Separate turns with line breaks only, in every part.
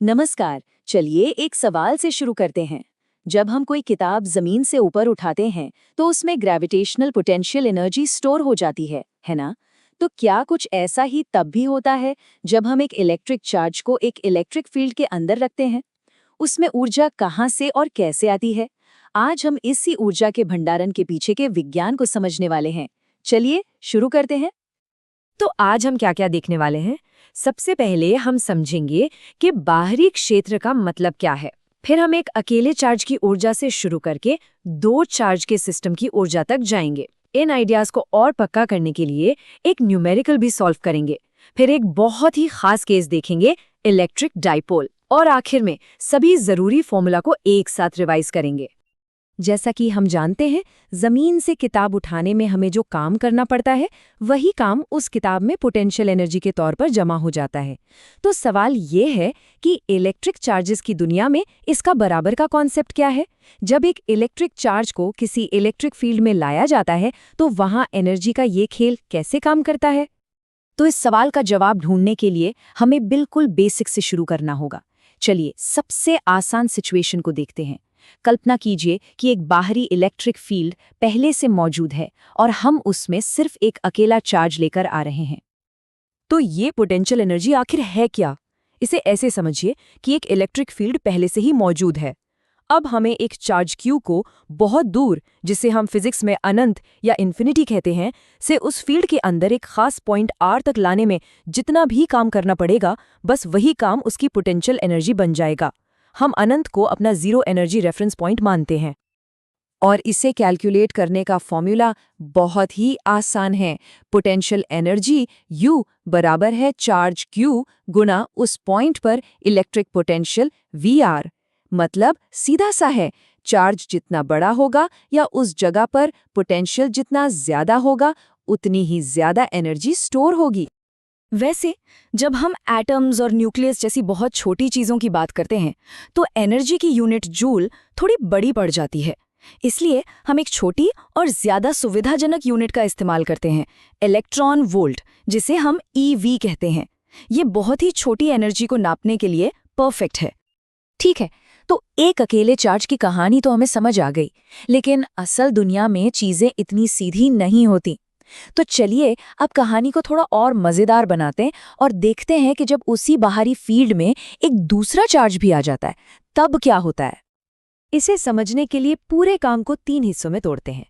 नमस्कार। चलिए एक सवाल से शुरू करते हैं। जब हम कोई किताब जमीन से ऊपर उठाते हैं तो उसमें ग्रेविटेशनल पोटेंशियल एनर्जी स्टोर हो जाती है ना? तो क्या कुछ ऐसा ही तब भी होता है जब हम एक इलेक्ट्रिक चार्ज को एक इलेक्ट्रिक फील्ड के अंदर रखते हैं? उसमें ऊर्जा कहाँ से और कैसे आती है? आज हम इसी ऊर्जा के भंडारण के पीछे के विज्ञान को समझने वाले हैं। चलिए शुरू करते हैं।
तो आज हम क्या क्या देखने वाले हैं। सबसे पहले हम समझेंगे कि बाहरी क्षेत्र का मतलब क्या है। फिर हम एक अकेले चार्ज की ऊर्जा से शुरू करके दो चार्ज के सिस्टम की ऊर्जा तक जाएंगे। इन आइडियाज को और पक्का करने के लिए एक न्यूमेरिकल भी सॉल्व करेंगे। फिर एक बहुत ही खास केस देखेंगे, इलेक्ट्रिक डाइपोल। और आखिर में सभी जरूरी फॉर्मूला को एक साथ रिवाइज करेंगे। जैसा कि हम जानते हैं, जमीन से किताब उठाने में हमें जो काम करना पड़ता है, वही काम उस किताब में पोटेंशियल एनर्जी के तौर पर जमा हो जाता है। तो सवाल ये है कि इलेक्ट्रिक चार्जेस की दुनिया में इसका बराबर का कॉन्सेप्ट क्या है। जब एक इलेक्ट्रिक चार्ज को किसी इलेक्ट्रिक फील्ड में लाया जाता है तो वहां एनर्जी का ये खेल कैसे काम करता है। तो इस सवाल का जवाब ढूंढने के लिए हमें बिल्कुल बेसिक से शुरू करना होगा। चलिए सबसे आसान सिचुएशन को देखते हैं। कल्पना कीजिए कि एक बाहरी इलेक्ट्रिक फील्ड पहले से मौजूद है और हम उसमें सिर्फ एक अकेला चार्ज लेकर आ रहे हैं। तो ये पोटेंशियल एनर्जी आखिर है क्या? इसे ऐसे समझिए कि एक इलेक्ट्रिक फील्ड पहले से ही मौजूद है। अब हमें एक चार्ज क्यू को बहुत दूर, जिसे हम फिजिक्स में अनंत या इन्फिनिटी कहते हैं, से उस फील्ड के अंदर एक खास पॉइंट आर तक लाने में जितना भी काम करना पड़ेगा, बस वही काम उसकी पोटेंशियल एनर्जी बन जाएगा। हम अनंत को अपना जीरो एनर्जी रेफरेंस पॉइंट मानते हैं। और इसे कैलकुलेट करने का फॉर्मूला बहुत ही आसान है। पोटेंशियल एनर्जी U बराबर है चार्ज Q गुना उस पॉइंट पर इलेक्ट्रिक पोटेंशियल VR। मतलब सीधा सा है, चार्ज जितना बड़ा होगा या उस जगह पर पोटेंशियल जितना ज्यादा होगा, उतनी ही ज्यादा एनर्जी स्टोर होगी। वैसे जब हम एटम्स और न्यूक्लियस जैसी बहुत छोटी चीज़ों की बात करते हैं तो एनर्जी की यूनिट जूल थोड़ी बड़ी पड़ जाती है। इसलिए हम एक छोटी और ज़्यादा सुविधाजनक यूनिट का इस्तेमाल करते हैं, इलेक्ट्रॉन वोल्ट, जिसे हम EV कहते हैं। ये बहुत ही छोटी एनर्जी को नापने के लिए परफेक्ट है। ठीक है, तो एक अकेले चार्ज की कहानी तो हमें समझ आ गई, लेकिन असल दुनिया में चीज़ें इतनी सीधी नहीं होती। तो चलिए अब कहानी को थोड़ा और मजेदार बनाते हैं और देखते हैं कि जब उसी बाहरी फील्ड में एक दूसरा चार्ज भी आ जाता है, तब क्या होता है। इसे समझने के लिए पूरे काम को 3 हिस्सों में तोड़ते हैं।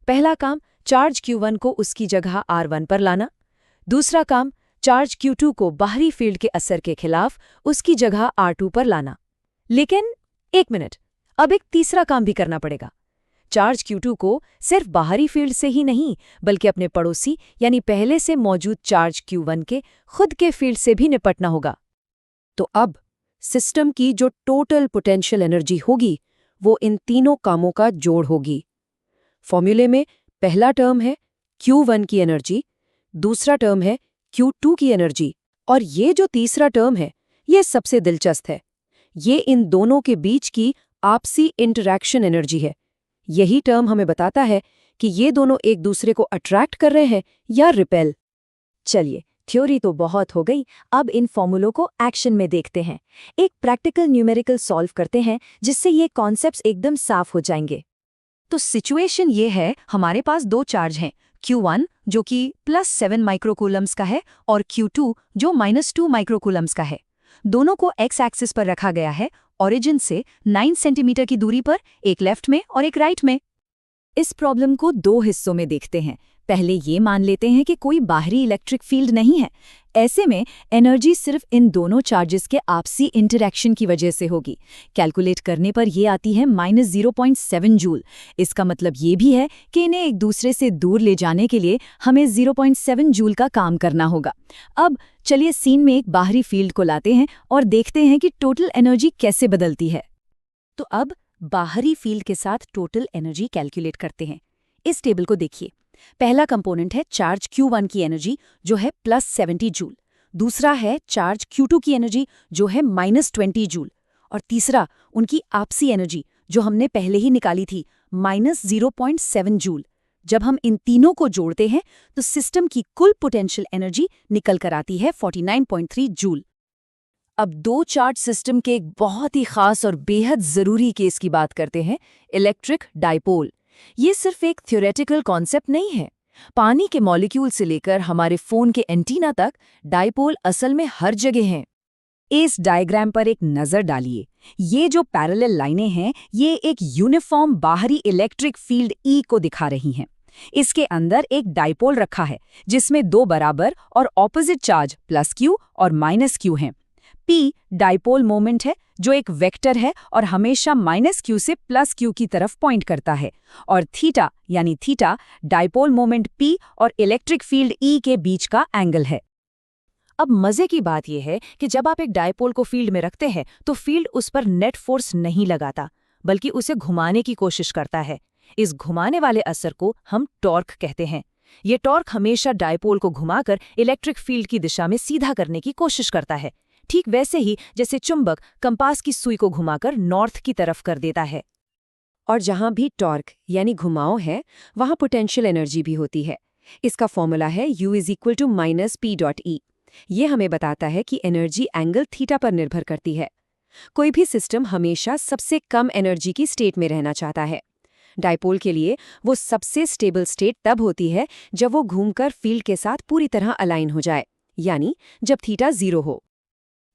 पहला काम, चार्ज Q1 को उसकी जगह R1 पर लाना। दूसरा काम, चार्ज Q2 को बाहरी फील्ड के असर के खिलाफ उसकी जगह R2 पर लाना। लेकिन एक मिनट, अब एक तीसरा काम भी करना पड़ेगा। चार्ज Q2 को सिर्फ बाहरी फील्ड से ही नहीं, बल्कि अपने पड़ोसी यानी पहले से मौजूद चार्ज Q1 के खुद के फील्ड से भी निपटना होगा। तो अब सिस्टम की जो टोटल पोटेंशियल एनर्जी होगी, वो इन तीनों कामों का जोड़ होगी। फॉर्मूले में पहला टर्म है Q1 की एनर्जी, दूसरा टर्म है Q2 की एनर्जी, और ये जो तीसरा टर्म है, ये सबसे दिलचस्प है। ये इन दोनों के बीच की आपसी इंटरैक्शन एनर्जी है। यही टर्म हमें बताता है कि ये दोनों एक दूसरे को अट्रैक्ट कर रहे हैं या रिपेल। चलिए, थ्योरी तो बहुत हो गई, अब इन फॉर्मूलों को एक्शन में देखते हैं। एक प्रैक्टिकल न्यूमेरिकल सॉल्व करते हैं जिससे ये कॉन्सेप्ट्स एकदम साफ हो जाएंगे। तो सिचुएशन ये है, हमारे पास दो चार्ज हैं, Q1 जो कि +7 माइक्रोकूलम्स का है और Q2 जो -2 माइक्रोकूलम्स का है। दोनों को एक्स एक्सिस पर रखा गया है, ओरिजिन से 9 सेंटीमीटर की दूरी पर, एक लेफ्ट में और एक राइट में। इस प्रॉब्लम को दो हिस्सों में देखते हैं। पहले ये मान लेते हैं कि कोई बाहरी इलेक्ट्रिक फील्ड नहीं है। ऐसे में एनर्जी सिर्फ इन दोनों चार्जेस के आपसी इंटरैक्शन की वजह से होगी। कैलकुलेट करने पर ये आती है -0.7 जूल। इसका मतलब ये भी है कि इन्हें एक दूसरे से दूर ले जाने के लिए हमें 0.7 जूल का काम करना होगा। अब चलिए सीन में एक बाहरी फील्ड को लाते हैं और देखते हैं कि टोटल एनर्जी कैसे बदलती है। तो अब बाहरी फील्ड के साथ टोटल एनर्जी कैलकुलेट करते हैं। इस टेबल को देखिए। पहला कंपोनेंट है चार्ज Q1 की एनर्जी जो है +70 जूल, दूसरा है चार्ज Q2 की एनर्जी जो है -20 जूल, और तीसरा उनकी आपसी एनर्जी जो हमने पहले ही निकाली थी -0.7 जूल। जब हम इन तीनों को जोड़ते हैं तो सिस्टम की कुल पोटेंशियल एनर्जी निकल कर आती है 49.3 जूल।
अब दो चार्ज सिस्टम के एक बहुत ही खास और बेहद जरूरी केस की बात करते हैं, इलेक्ट्रिक डाइपोल। ये सिर्फ एक थ्योरेटिकल कॉन्सेप्ट नहीं है। पानी के मॉलिक्यूल से लेकर हमारे फोन के एंटीना तक डाइपोल असल में हर जगह हैं।
इस डायग्राम पर एक नजर डालिए। ये जो पैरेलल लाइनें हैं, ये एक यूनिफॉर्म बाहरी इलेक्ट्रिक फील्ड ई को दिखा रही हैं। इसके अंदर एक डाइपोल रखा है जिसमें दो बराबर और ऑपोजिट चार्ज +q और -q हैं। p डाइपोल मोमेंट है जो एक वेक्टर है और हमेशा -q से +q की तरफ पॉइंट करता है, और थीटा यानी थीटा डाइपोल मोमेंट p और इलेक्ट्रिक फील्ड e के बीच का एंगल है।
अब मजे की बात यह है कि जब आप एक डायपोल को फील्ड में रखते हैं तो फील्ड उस पर नेट फोर्स नहीं लगाता, बल्कि उसे घुमाने की कोशिश करता है। इस घुमाने वाले असर को हम टॉर्क कहते हैं। ये टॉर्क हमेशा डायपोल को घुमाकर इलेक्ट्रिक फील्ड की दिशा में सीधा करने की कोशिश करता है, ठीक वैसे ही जैसे चुंबक कंपास की सुई को घुमाकर नॉर्थ की तरफ कर देता है।
और जहां भी टॉर्क यानी घुमाव है, वहां पोटेंशियल एनर्जी भी होती है। इसका फॉर्मूला है U = -P.E। ये हमें बताता है कि एनर्जी एंगल थीटा पर निर्भर करती है। कोई भी सिस्टम हमेशा सबसे कम एनर्जी की स्टेट में रहना चाहता है। डाइपोल के लिए वो सबसे स्टेबल स्टेट तब होती है जब वो घूमकर फील्ड के साथ पूरी तरह अलाइन हो जाए, यानी जब थीटा 0 हो।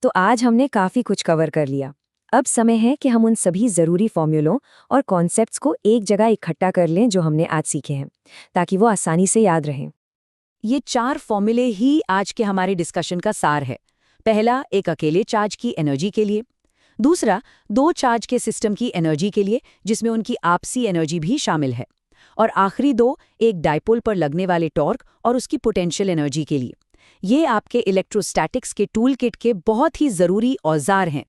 तो आज हमने काफी कुछ कवर कर लिया। अब समय है कि हम उन सभी जरूरी फॉर्मूलों और कॉन्सेप्ट्स को एक जगह इकट्ठा कर लें जो हमने आज सीखे हैं, ताकि वो आसानी से याद रहें।
ये 4 फॉर्मूले ही आज के हमारे डिस्कशन का सार है। पहला, एक अकेले चार्ज की एनर्जी के लिए। दूसरा, 2 चार्ज के सिस्टम की एनर्जी के लिए, जिसमें उनकी आपसी एनर्जी भी शामिल है। और आखिरी 2, एक डाइपोल पर लगने वाले टॉर्क और उसकी पोटेंशियल एनर्जी के लिए। ये आपके इलेक्ट्रोस्टैटिक्स के टूल किट के बहुत ही ज़रूरी औजार हैं।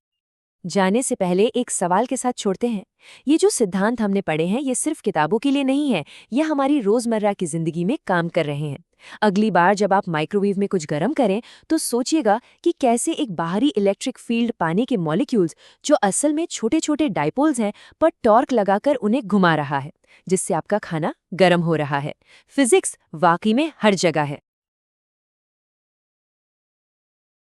जाने से पहले एक सवाल के साथ छोड़ते हैं। ये जो सिद्धांत हमने पढ़े हैं, ये सिर्फ किताबों के लिए नहीं है, ये हमारी रोजमर्रा की जिंदगी में काम कर रहे हैं। अगली बार जब आप माइक्रोवेव में कुछ गर्म करें तो सोचिएगा कि कैसे एक बाहरी इलेक्ट्रिक फील्ड पानी के मॉलिक्यूल्स, जो असल में छोटे छोटे डाइपोल्स हैं, पर टॉर्क लगाकर उन्हें घुमा रहा है, जिससे आपका खाना गर्म हो रहा है। फिजिक्स वाकई में हर जगह है।